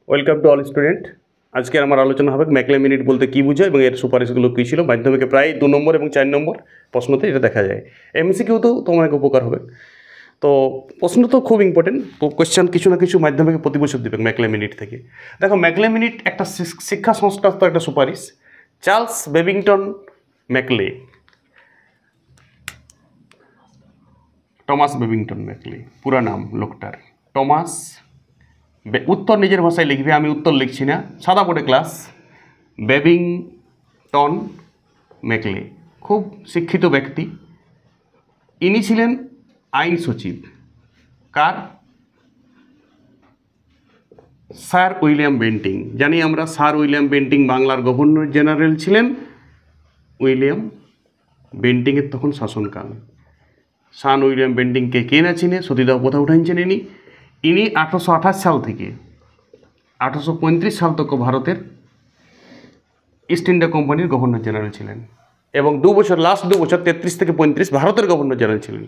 Welcome to all student. আজকে আমার আলোচনা হবে ম্যাকলে মিনিট বলতে কী বোঝায় এবং এর সুপারিশগুলো কী ছিল। মাধ্যমিকে প্রায় 2 নম্বর এবং 4 নম্বর প্রশ্নতে এটা দেখা যায়। এমসিকিউতেও তোমার উপকার হবে। তো প্রশ্ন তো খুব ইম্পর্টেন্ট, কোয়েশ্চেন কিছু না কিছু মাধ্যমিকে প্রতি বছর দেবে ম্যাকলে মিনিট থেকে। দেখো, ম্যাকলে মিনিট একটা শিক্ষা সংস্থার তো একটা সুপারিশ। Charles Babington Macaulay, Thomas Babington Macaulay পুরা নাম লোকটার। টমাস, উত্তর নিজের ভাষায় লিখবে, আমি উত্তর লিখছি না, সাদা বোর্ডে ক্লাস। বেবিংটন ম্যাকলে খুব শিক্ষিত ব্যক্তি। ইনি ছিলেন আইন সচিব। কার? Sir William Bentinck. জানি আমরা স্যার উইলিয়াম বেন্টিং বাংলার গভর্নর জেনারেল ছিলেন। উইলিয়াম বেন্টিংয়ের তখন শাসনকাল। স্যার উইলিয়াম বেন্টিংকে কে না চিনে? সতীদাহ প্রথা উঠাইছেন ইনি। 1828 সাল থেকে 1835 সাল তক ভারতের ইস্ট ইন্ডিয়া কোম্পানির গভর্নর জেনারেল ছিলেন এবং 2 বছর, লাস্ট 2 বছর 33 থেকে 35 ভারতের গভর্নর জেনারেল ছিলেন।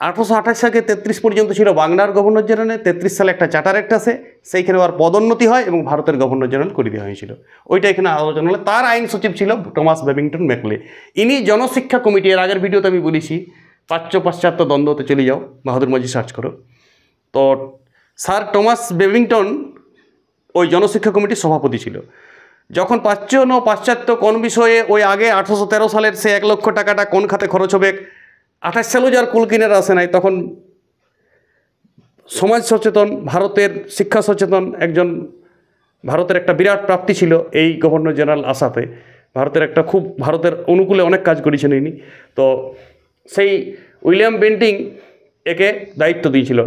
1828 থেকে 33 পর্যন্ত ছিল বাংলার গভর্নর জেনারেল। 33 সালে একটা চার্টার অ্যাক্ট আসে, সেইখানে আর পদোন্নতি হয় এবং ভারতের গভর্নর জেনারেল করে দেওয়া হয়েছিল। ওইটা এখানে আলোচনা হলো। তার আইন সচিব ছিল টমাস বেবিংটন ম্যাকলে। ইনি জনশিক্ষা কমিটি, এর আগের ভিডিওতে আমি বলেছি, প্রাচ্য পাশ্চাত্য দ্বন্দ্বতে চলে যাও, বাহাদুর মাঝি সার্চ করো। তো স্যার টমাস বেবিংটন ওই জনশিক্ষা কমিটির সভাপতি ছিল। যখন প্রাচ্য ন পাশ্চাত্য কোন বিষয়ে ওই আগে 1813 সালের সে 1 লক্ষ টাকাটা কোন খাতে খরচ হবে, 28 সালেও যার কুল কিনারা আসে নাই, তখন সমাজ সচেতন, ভারতের শিক্ষা সচেতন একজন, ভারতের একটা বিরাট প্রাপ্তি ছিল এই গভর্নর জেনারেল আসাতে। ভারতের একটা খুব, ভারতের অনুকূলে অনেক কাজ করেছেন ইনি। তো সেই উইলিয়াম বেন্টিং একে দায়িত্ব দিয়েছিল,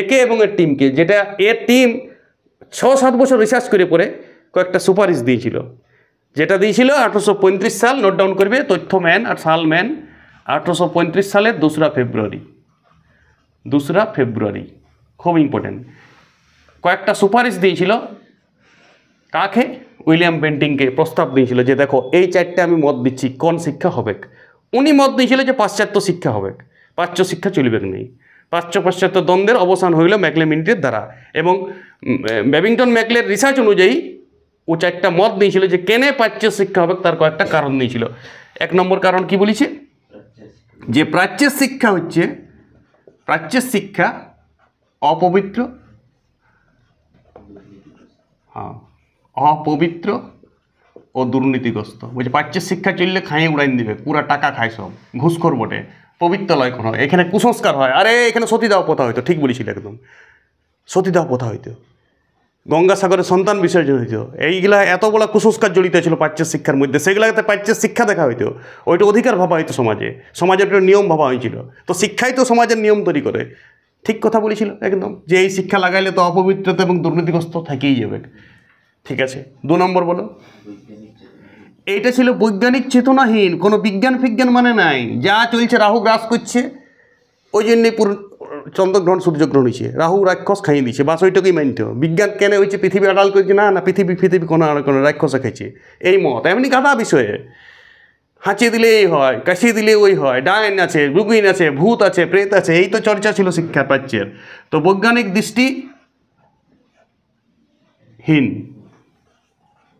একে এবং এর টিমকে, যেটা এর টিম 6-7 বছর রিসার্চ করে পরে কয়েকটা সুপারিশ দিয়েছিল। যেটা দিয়েছিল 1835 সাল, নোট ডাউন করবে, তথ্য ম্যান আর সাল ম্যান। 1835 সালের 2রা ফেব্রুয়ারি, খুব ইম্পর্টেন্ট। কয়েকটা সুপারিশ দিয়েছিল। কাকে? উইলিয়াম বেন্টিংকে প্রস্তাব দিয়েছিল যে দেখো, এই 4টে আমি মত দিচ্ছি, কোন শিক্ষা হবে। উনি মত দিয়েছিল যে পাশ্চাত্য শিক্ষা হবে, প্রাচ্য শিক্ষা চলবে নেই। প্রাচ্য পাশ্চাত্য দ্বন্দ্বের অবসান হইল ম্যাকলে মিনিটের দ্বারা। এবং বেবিংটন ম্যাকলের রিসার্চ অনুযায়ী ও 4টা মত দিয়েছিল যে কেনে প্রাচ্য শিক্ষা হবে, তার কয়েকটা কারণ দিয়েছিল। 1 নম্বর কারণ কি বলেছে? যে প্রাচ্যের শিক্ষা অপবিত্র, অপবিত্র ও দুর্নীতিগ্রস্ত। বলছে প্রাচ্যের শিক্ষা চললে খাইয়ে উড়াইন দিবে, পুরা টাকা খায়, সব ঘুষখোর বটে, পবিত্র লয় কোনো, এখানে কুসংস্কার হয়। আরে এখানে সতীদাহ প্রথা হইতো, ঠিক বলেছিল একদম, সতীদাহ প্রথা হইতো, গঙ্গাসাগরে সন্তান বিসর্জন হইতো, এইগুলা এত বড় কুসংস্কার জড়িত ছিল প্রাচ্যের শিক্ষার মধ্যে। সেগুলাতে প্রাচ্যের শিক্ষা দেখা হইতো, ওইটা অধিকার ভাবা হইতো সমাজের একটা নিয়ম ভাবা হয়েছিল। তো শিক্ষাই তো সমাজের নিয়ম তৈরি করে। ঠিক কথা বলেছিল একদম, যে এই শিক্ষা লাগাইলে তো অপবিত্রতা এবং দুর্নীতিগ্রস্ত থেকেই যাবে। ঠিক আছে, 2 নম্বর বলো। এইটা ছিল বৈজ্ঞানিক চেতনাহীন, কোনো বিজ্ঞান মানে নাই, যা চলছে রাহু গ্রাস করছে, ওই জন্যই পুরো চন্দ্রগ্রহণ সূর্যগ্রহণ হয়েছে, রাহু রাক্ষস খাইয়ে দিচ্ছে, বাস ওইটাকেই মানতে হবে। বিজ্ঞান কেন হয়েছে? পৃথিবী আড়াল করেছে না, পৃথিবী কোনো রাক্ষসে খাইছে, এই মত। এমনি গাধা বিষয়ে, হাঁচিয়ে দিলে এই হয়, কাশিয়ে দিলে ওই হয়, ডাইন আছে, রুগিন আছে, ভূত আছে, প্রেত আছে, এই তো চর্চা ছিল শিক্ষার প্রাচ্যের। তো বৈজ্ঞানিক দৃষ্টিহীন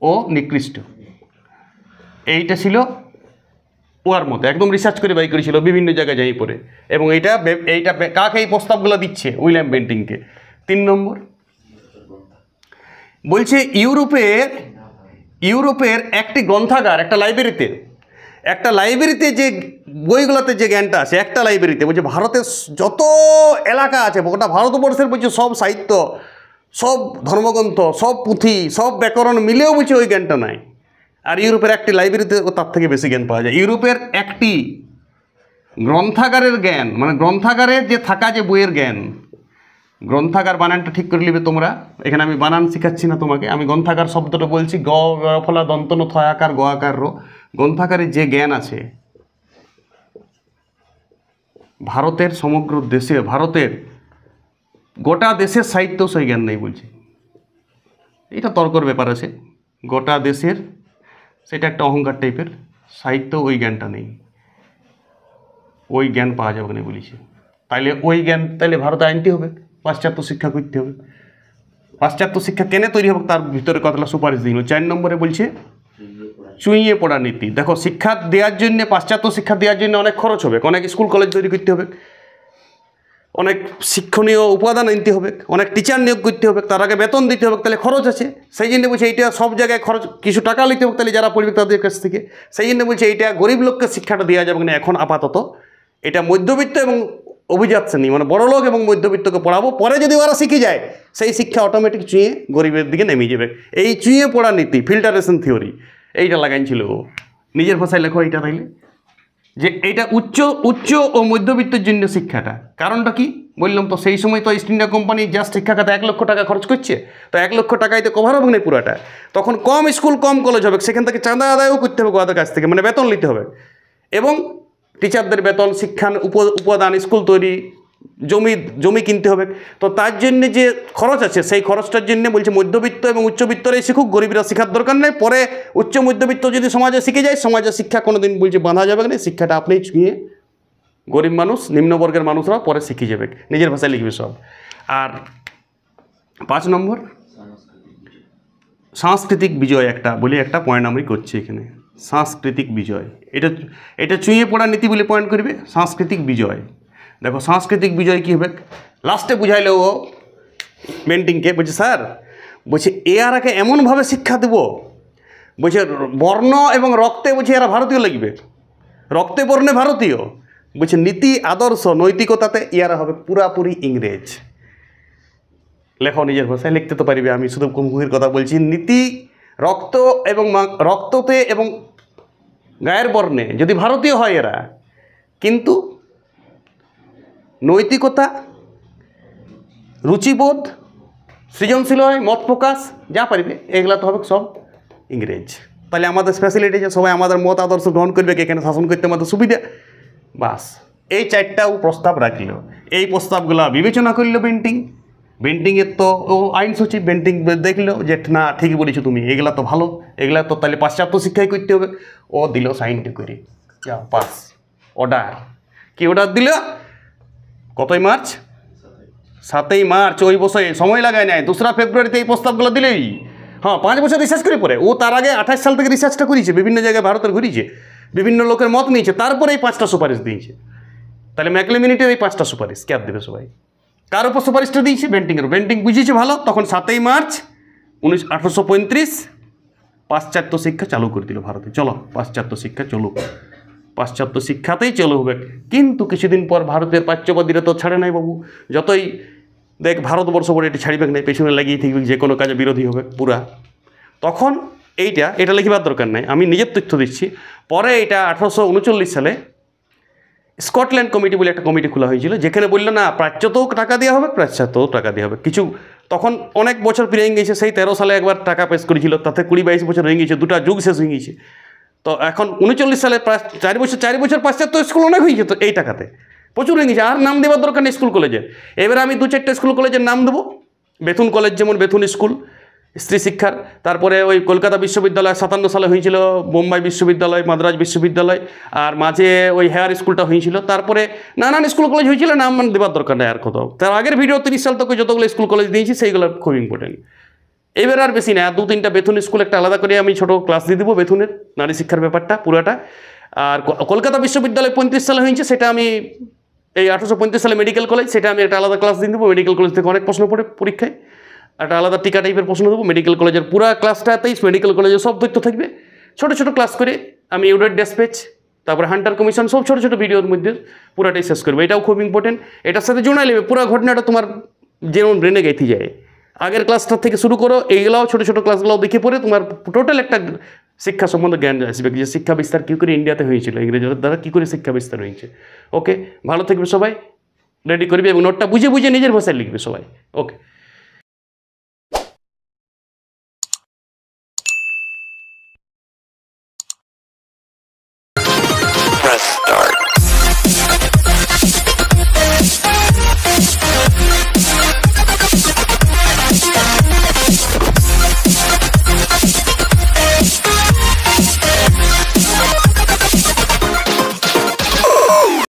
ও নিকৃষ্ট, এইটা ছিল ওয়ার মতো, একদম রিসার্চ করে বাই করেছিল বিভিন্ন জায়গায় যাই পড়ে। এবং এইটা কাকে এই প্রস্তাবগুলো দিচ্ছে? উইলিয়াম বেন্টিংকে। 3 নম্বর বলছে ইউরোপের একটি গ্রন্থাগার, একটা লাইব্রেরিতে যে বইগুলোতে যে জ্ঞানটা আছে, একটা লাইব্রেরিতে, বলছে ভারতের যত এলাকা আছে, গোটা ভারতবর্ষের, বলছে সব সাহিত্য, সব ধর্মগ্রন্থ, সব পুঁথি, সব ব্যাকরণ মিলেও বলছে ওই জ্ঞানটা নাই। আর ইউরোপের একটি লাইব্রেরিতে তার থেকে বেশি জ্ঞান পাওয়া যায়। ইউরোপের একটি গ্রন্থাগারের জ্ঞান, মানে গ্রন্থাগারে যে থাকা যে বইয়ের জ্ঞান, গ্রন্থাগার বানানটা ঠিক করে নিবে তোমরা, এখানে আমি বানান শিখাচ্ছি না তোমাকে, আমি গ্রন্থাগার শব্দটা বলছি, গ ফলা দন্তন থয় আকার গ আকার র। গ্রন্থাগারে যে জ্ঞান আছে ভারতের সমগ্র দেশে, ভারতের গোটা দেশের সাহিত্য সেই জ্ঞান নেই বলছে। এটা তর্কর ব্যাপার আছে, গোটা দেশের, সেটা একটা অহংকার টাইপের, সাহিত্য ওই জ্ঞানটা নেই, ওই জ্ঞান পাওয়া যাবে না বলেছে। তাইলে ওই জ্ঞান, তাইলে ভারতে আনতে হবে, পাশ্চাত্য শিক্ষা করতে হবে। পাশ্চাত্য শিক্ষা কেন তৈরি হবে তার ভিতরে কতটা সুপারিশ দিল। 4 নম্বরে বলছে চুইয়ে পড়া নীতি। দেখো শিক্ষা দেওয়ার জন্য, পাশ্চাত্য শিক্ষা দেওয়ার জন্য অনেক খরচ হবে, অনেক স্কুল কলেজ তৈরি করতে হবে, অনেক শিক্ষণীয় উপাদান আনতে হবে, অনেক টিচার নিয়োগ করতে হবে, তার আগে বেতন দিতে হবে, তাহলে খরচ আছে। সেই জন্য বলছে এইটা সব জায়গায় খরচ, কিছু টাকা নিতে হবে তাহলে যারা পড়বে তাদের কাছ থেকে। সেই জন্য বলছে এইটা গরিব লোককে শিক্ষাটা দেওয়া যাবে না এখন আপাতত, এটা মধ্যবিত্ত এবং অভিজাত শ্রেণী মানে বড় লোক এবং মধ্যবিত্তকে পড়াবো, পরে যদি ওরা শিখে যায় সেই শিক্ষা অটোমেটিক চুঁয়ে গরিবের দিকে নেমে যাবে। এই চুঁয়ে পড়া নীতি, ফিল্টারেশন থিওরি, এইটা লাগাইছিল ও। নিজের ভাষায় লেখো এইটা তাইলে, যে এইটা উচ্চ ও মধ্যবিত্তের জন্য শিক্ষাটা। কারণটা কি বললাম তো, সেই সময় তো ইস্ট ইন্ডিয়া কোম্পানি জাস্ট শিক্ষা খাতে 1 লক্ষ টাকা খরচ করছে, তো 1 লক্ষ টাকায় তো কভার হবে না পুরাটা। তখন কম স্কুল কম কলেজ হবে, সেখান থেকে চাঁদা আদায়ও করতে হবে ওদের কাছ থেকে, মানে বেতন নিতে হবে, এবং টিচারদের বেতন, শিক্ষার উপাদান, স্কুল তৈরি, জমি কিনতে হবে। তো তার জন্য যে খরচ আছে সেই খরচটার জন্য বলছে মধ্যবিত্ত এবং উচ্চবিত্তরাই শিখুক, গরিবরা শেখার দরকার নেই। পরে উচ্চ মধ্যবিত্ত যদি সমাজে শিখে যায়, সমাজের শিক্ষা কোনোদিন বলছে বাঁধা যাবে না, শিক্ষাটা আপনিই ছুঁয়ে গরিব মানুষ, নিম্নবর্গের মানুষরা পরে শিখে যাবে, নিজের ভাষায় লিখবে সব। আর 5 নম্বর সাংস্কৃতিক বিজয়, একটা পয়েন্ট আমি করছি এখানে, সাংস্কৃতিক বিজয়। এটা চুঁয়ে পড়া নীতি বলে পয়েন্ট করবে, সাংস্কৃতিক বিজয়। দেখো সাংস্কৃতিক বিজয় কী হবে, লাস্টে বুঝাইলো ও বেন্টিংকে, বলছে স্যার বলছে এরাকে এমনভাবে শিক্ষা দেব, বলছে বর্ণ এবং রক্তে বলছে এরা ভারতীয় লাগবে, রক্তে বর্ণে ভারতীয়, বলছে নীতি আদর্শ নৈতিকতাতে ইয়ারা হবে পুরাপুরি ইংরেজ। লেখো নিজের ভাষায়, লিখতে তো পারবে, আমি শুধু মুখের কথা বলছি। নীতি রক্ততে এবং গায়ের বর্ণে যদি ভারতীয় হয় এরা, কিন্তু নৈতিকতা, রুচিবোধ, সৃজনশীল হয়, মত প্রকাশ যা পারবে এগুলা তো হবে সব ইংরেজ। তাহলে আমাদের স্পেশালিটি যে সবাই আমাদের মত আদর্শ গ্রহণ করবে, এখানে শাসন করতে আমাদের সুবিধা। বাস এই 4টাও প্রস্তাব রাখল, এই প্রস্তাবগুলো বিবেচনা করল বেন্টিংয়ের তো ও আইন সচিব। বেন্টিং দেখলো যে না ঠিকই বলেছো তুমি, এগুলা তো ভালো, এগুলা তো তাহলে পাশ্চাত্য শিক্ষায় করতে হবে। ও দিল সাইনটা করে, যা পাস অর্ডার। কি অর্ডার দিল? কতই মার্চ? 7ই মার্চ। ওই বছরে সময় লাগায় নাই, 2রা ফেব্রুয়ারিতে এই প্রস্তাবগুলো দিলেই। হ্যাঁ 5 বছর রিসার্চ করে পরে, ও তার আগে 28 সাল থেকে রিসার্চটা করেছে, বিভিন্ন জায়গায় ভারতের ঘুরিয়েছে, বিভিন্ন লোকের মত নিয়েছে, তারপরে এই 5টা সুপারিশ দিয়েছে। তাহলে ম্যাকলেমিনিটের এই 5টা সুপারিশ ক্যাপ দেবে সবাই। কার উপর সুপারিশটা দিয়েছে? বেন্টিংয়ের। বেন্টিং বুঝিয়েছে ভালো, তখন 7ই মার্চ 1835 পাশ্চাত্য শিক্ষা চালু করে দিল ভারতে। চলো পাশ্চাত্য শিক্ষা চলুক, পাশ্চাত্য শিক্ষাতেই চলো হবে। কিন্তু কিছুদিন পর ভারতের প্রাচ্যবাদীরা তো ছাড়ে নাই বাবু, যতই দেখ ভারতবর্ষ বলে এটা ছাড়িবে নাই, পেছনে লাগিয়ে থাকবে, যে কোনো কাজে বিরোধী হবে পুরা। তখন এটা লিখবার দরকার নাই, আমি নিজের তথ্য দিচ্ছি। পরে এটা 1839 সালে স্কটল্যান্ড কমিটি বলে একটা কমিটি খোলা হয়েছিল, যেখানে বললো না প্রাচ্যতেও টাকা দেওয়া হবে, পাশ্চাত্যেও টাকা দেওয়া হবে। কিছু তখন অনেক বছর পেরিয়ে গেছে, সেই 13 সালে একবার টাকা পেশ করেছিল, তাতে 20-22 বছর হয়ে গেছে, 2টা যুগ শেষ হয়ে গেছে। তো এখন 39 সালে প্রায় 4 বছর পাশ্চাত্য স্কুল অনেক হয়ে যেত, এই টাকাতে প্রচুর হয়ে গেছে। আর নাম দেওয়ার দরকার নেই স্কুল কলেজের। এবারে আমি 2-4টা স্কুল কলেজের নাম দেবো। বেথুন কলেজ, যেমন বেথুন স্কুল স্ত্রী শিক্ষার। তারপরে ওই কলকাতা বিশ্ববিদ্যালয় 57 সালে হয়েছিল, বোম্বাই বিশ্ববিদ্যালয়, মাদ্রাজ বিশ্ববিদ্যালয়, আর মাঝে ওই হেয়ার স্কুলটা হয়েছিল। তারপরে নানান স্কুল কলেজ হয়েছিল, নাম দেওয়ার দরকার নেই আর কত। তার আগের ভিডিও 30 সাল থেকে যতগুলো স্কুল কলেজ দিয়েছি সেইগুলো খুব ইম্পর্টেন্ট। এবার আর বেশি না, 2-3টা বেথুন স্কুল একটা আলাদা করে আমি ছোটো ক্লাস দিয়ে দেবো, বেথুনের নারী শিক্ষার ব্যাপারটা পুরাটা। আর কলকাতা বিশ্ববিদ্যালয় 35 সালে হয়েছে, সেটা আমি এই 1835 সালে মেডিকেল কলেজ, সেটা আমি একটা আলাদা ক্লাস দিয়ে দেবো। মেডিকেল কলেজ থেকে অনেক প্রশ্ন পড়ে পরীক্ষায়, একটা আলাদা টিকা টাইপের প্রশ্ন দেবো। মেডিকেল কলেজের পুরা ক্লাসটাতেই মেডিকেল কলেজের সব তথ্য থাকবে। ছোটো ছোটো ক্লাস করে আমি ইউডেড ডেসপ্যাচ, তারপরে হান্টার কমিশন, সব ছোটো ছোটো ভিডিওর মধ্যে পুরাটাই শেষ করবে। এটাও খুব ইম্পর্টেন্ট, এটার সাথে জোড়াই নেবে পুরো ঘটনাটা, তোমার যেমন ব্রেনে গেঁথে যায়। আগের ক্লাসটা থেকে শুরু করো, এইগুলাও ছোটো ছোটো ক্লাসগুলোও দেখে পড়ে তোমার টোটাল একটা শিক্ষা সম্বন্ধে জ্ঞান আসবে, যে শিক্ষা বিস্তার কী করে ইন্ডিয়াতে হয়েছিল, ইংরেজদের দ্বারা কী করে শিক্ষা বিস্তার হয়েছে। ওকে, ভালো থাকবে সবাই, রেডি করবে এবং নোটটা বুঝে বুঝে নিজের ভাষায় লিখবে সবাই। ওকে।